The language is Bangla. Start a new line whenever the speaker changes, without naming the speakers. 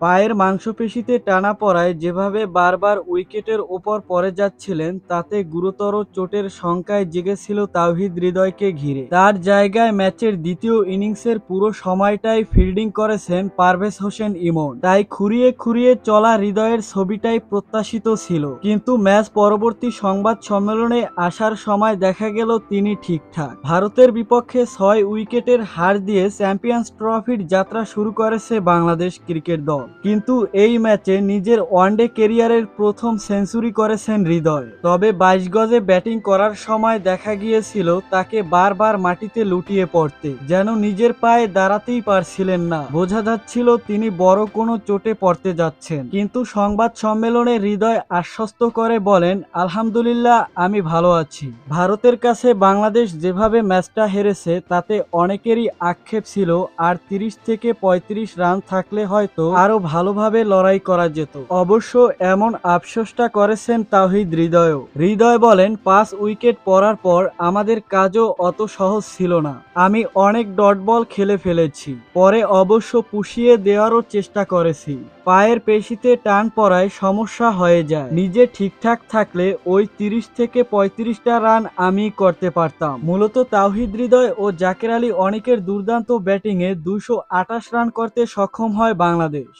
পায়ের মাংসপেশিতে টানাপড়ায় যেভাবে বারবার উইকেটের ওপর পড়ে যাচ্ছিলেন, তাতে গুরুতর চোটের শঙ্কায় জেগেছিল তাওহিদ হৃদয়কে ঘিরে। তার জায়গায় ম্যাচের দ্বিতীয় ইনিংসের পুরো সময়টাই ফিল্ডিং করেছেন পারভেজ হোসেন ইমন। তাই খুঁড়িয়ে খুঁড়িয়ে চলা হৃদয়ের ছবিটাই প্রত্যাশিত ছিল। কিন্তু ম্যাচ পরবর্তী সংবাদ সম্মেলনে আসার সময় দেখা গেল তিনি ঠিকঠাক। ভারতের বিপক্ষে ৬ উইকেটের হার দিয়ে চ্যাম্পিয়ন্স ট্রফির যাত্রা শুরু করেছে বাংলাদেশ ক্রিকেট দল। কিন্তু এই ম্যাচে নিজের ওয়ানডে ক্যারিয়ারের প্রথম সেঞ্চুরি করেছেন হৃদয়। তবে ২২ গজে ব্যাটিং করার সময় দেখা গিয়েছিল তাকে বারবার মাটিতে লুটিয়ে পড়তে, যেন নিজের পায়ে দাঁড়াতেই পারছিলেন না। বোঝা যাচ্ছিল তিনি বড় কোনো চোটে পড়তে যাচ্ছেন। কিন্তু সংবাদ সম্মেলনে হৃদয় আশ্বস্ত করে বলেন, আলহামদুলিল্লাহ, আমি ভালো আছি। ভারতের কাছে বাংলাদেশ যেভাবে ম্যাচটা হেরেছে তাতে অনেকেরই আক্ষেপ ছিল আর ৩০ থেকে ৩৫ রান থাকলে হয়তো আরো ভালোভাবে লড়াই করা যেত। অবশ্য এমন আফসোসটা করেছেন তাওহিদ হৃদয়ও। হৃদয় বলেন, ৫ উইকেট পড়ার পর আমাদের কাজও অত সহজ ছিল না। আমি অনেক ডট বল খেলে ফেলেছি। পরে অবশ্য পুষিয়ে দেওয়ারও চেষ্টা করেছি। পায়ের পেশিতে টান পড়ায় সমস্যা হয়ে যায়। নিজে ঠিকঠাক থাকলে ওই ৩০ থেকে ৩৫টা রান আমি করতে পারতাম। মূলত তাওহিদ হৃদয় ও জাকের আলী অনেকের দুর্দান্ত ব্যাটিংয়ে ২২৮ রান করতে সক্ষম হয় বাংলাদেশ।